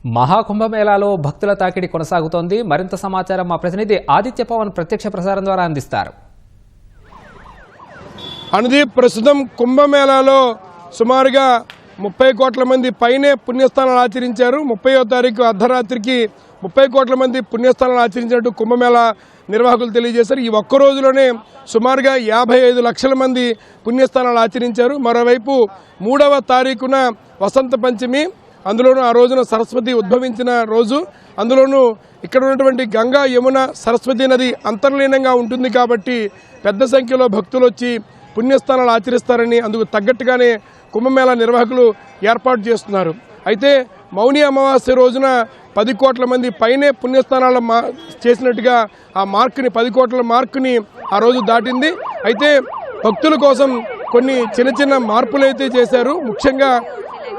మహాకుంభమేళాలో భక్తుల తాకిడి కొనసాగుతోంది. మరింత సమాచారం మా ప్రతినిధి ఆదిత్య పవన్ ప్రత్యక్ష ప్రసారం ద్వారా అందిస్తారు. అనుదీప్, ప్రస్తుతం కుంభమేళాలో సుమారుగా 30 కోట్ల మంది పైనే పుణ్యస్థానాలు ఆచరించారు. 30వ తారీఖు అర్ధరాత్రికి 30 కోట్ల మంది పుణ్యస్థానాలు ఆచరించినట్టు కుంభమేళా నిర్వాహకులు తెలియజేశారు. ఈ ఒక్క రోజులోనే సుమారుగా 55 లక్షల మంది పుణ్యస్థానాలు ఆచరించారు. మరోవైపు 3వ తారీఖున వసంత పంచమి, అందులోనూ ఆ రోజున సరస్వతి ఉద్భవించిన రోజు, అందులోనూ ఇక్కడ ఉన్నటువంటి గంగా యమున సరస్వతి నది అంతర్లీనంగా ఉంటుంది కాబట్టి పెద్ద సంఖ్యలో భక్తులు వచ్చి పుణ్యస్థానాలు ఆచరిస్తారని అందుకు తగ్గట్టుగానే కుంభమేళా నిర్వాహకులు ఏర్పాటు చేస్తున్నారు. అయితే మౌని అమావాస్య రోజున 10 కోట్ల మంది పైనే పుణ్యస్థానాలు చేసినట్టుగా ఆ మార్కుని 10 కోట్ల మార్కుని ఆ రోజు దాటింది. అయితే భక్తుల కోసం కొన్ని చిన్న మార్పులు అయితే చేశారు. ముఖ్యంగా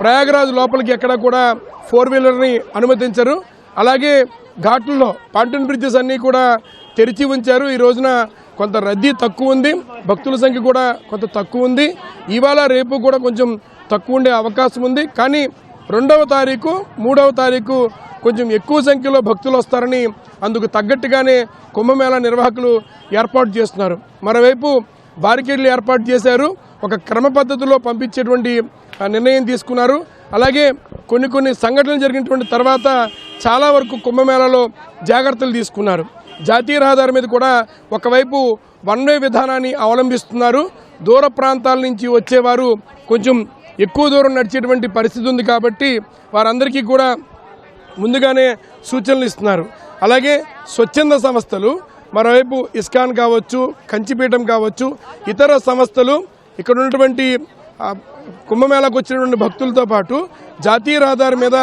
ప్రయాగరాజ్ లోపలికి ఎక్కడ కూడా 4-వీలర్ని అనుమతించరు. అలాగే ఘాట్లలో పాంటన్ బ్రిడ్జెస్ అన్నీ కూడా తెరిచి ఉంచారు. ఈ రోజున కొంత రద్దీ తక్కువ ఉంది, భక్తుల సంఖ్య కూడా కొంత తక్కువ ఉంది. ఇవాళ రేపు కూడా కొంచెం తక్కువ ఉండే అవకాశం ఉంది. కానీ 2వ తారీఖు 3వ తారీఖు కొంచెం ఎక్కువ సంఖ్యలో భక్తులు వస్తారని అందుకు తగ్గట్టుగానే కుంభమేళా నిర్వాహకులు ఏర్పాటు చేస్తున్నారు. మరోవైపు బారికేడ్లు ఏర్పాటు చేశారు. ఒక క్రమ పద్ధతిలో పంపించేటువంటి నిర్ణయం తీసుకున్నారు. అలాగే కొన్ని సంఘటనలు జరిగినటువంటి తర్వాత చాలా వరకు కుంభమేళాలో జాగ్రత్తలు తీసుకున్నారు. జాతీయ రహదారి మీద కూడా ఒకవైపు వన్ వే విధానాన్ని అవలంబిస్తున్నారు. దూర ప్రాంతాల నుంచి వచ్చేవారు కొంచెం ఎక్కువ దూరం నడిచేటువంటి పరిస్థితి ఉంది కాబట్టి వారందరికీ కూడా ముందుగానే సూచనలు ఇస్తున్నారు. అలాగే స్వచ్ఛంద సంస్థలు, మరోవైపు ఇస్కాన్ కావచ్చు, కంచిపీఠం కావచ్చు, ఇతర సంస్థలు ఇక్కడ ఉన్నటువంటి కుంభమేళాకు వచ్చినటువంటి భక్తులతో పాటు జాతీయ రహదారి మీద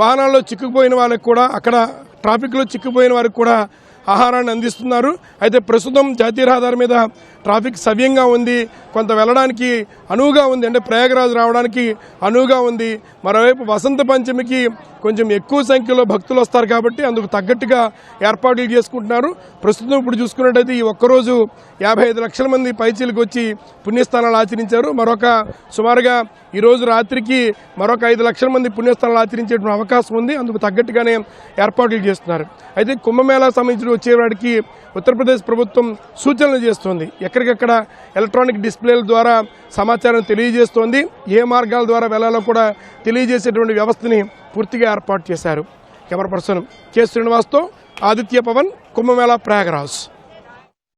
వాహనాల్లో చిక్కుకుపోయిన వాళ్ళకి కూడా, అక్కడ ట్రాఫిక్లో చిక్కుపోయిన వారికి కూడా ఆహారాన్ని అందిస్తున్నారు. అయితే ప్రస్తుతం జాతీయ రహదారి మీద ట్రాఫిక్ సవ్యంగా ఉంది, కొంత వెళ్ళడానికి అనువుగా ఉంది, అంటే ప్రయాగరాజ్ రావడానికి అనువుగా ఉంది. మరోవైపు వసంత పంచమికి కొంచెం ఎక్కువ సంఖ్యలో భక్తులు వస్తారు కాబట్టి అందుకు తగ్గట్టుగా ఏర్పాట్లు చేసుకుంటున్నారు. ప్రస్తుతం ఇప్పుడు చూసుకున్నట్టయితే ఈ ఒక్కరోజు 55 లక్షల మంది పైచీలకు వచ్చి పుణ్యస్థానాలు ఆచరించారు. మరొక సుమారుగా ఈరోజు రాత్రికి మరొక 5 లక్షల మంది పుణ్యస్థానాలు ఆచరించేటువంటి అవకాశం ఉంది. అందుకు తగ్గట్టుగానే ఏర్పాట్లు చేస్తున్నారు. అయితే కుంభమేళా సంబంధించి వచ్చేవాడికి ఉత్తరప్రదేశ్ ప్రభుత్వం సూచనలు చేస్తోంది. ఎక్కడికక్కడ ఎలక్ట్రానిక్ డిస్ప్లేల ద్వారా సమాచారం తెలియజేస్తోంది. ఏ మార్గాల ద్వారా వెళ్లాలో కూడా తెలియజేసేటువంటి వ్యవస్థని పూర్తిగా ఏర్పాటు చేశారు. కెమెరా పర్సన్ కె శ్రీనివాస్తో ఆదిత్య పవన్, కుంభమేళా ప్రయాగరాజ్.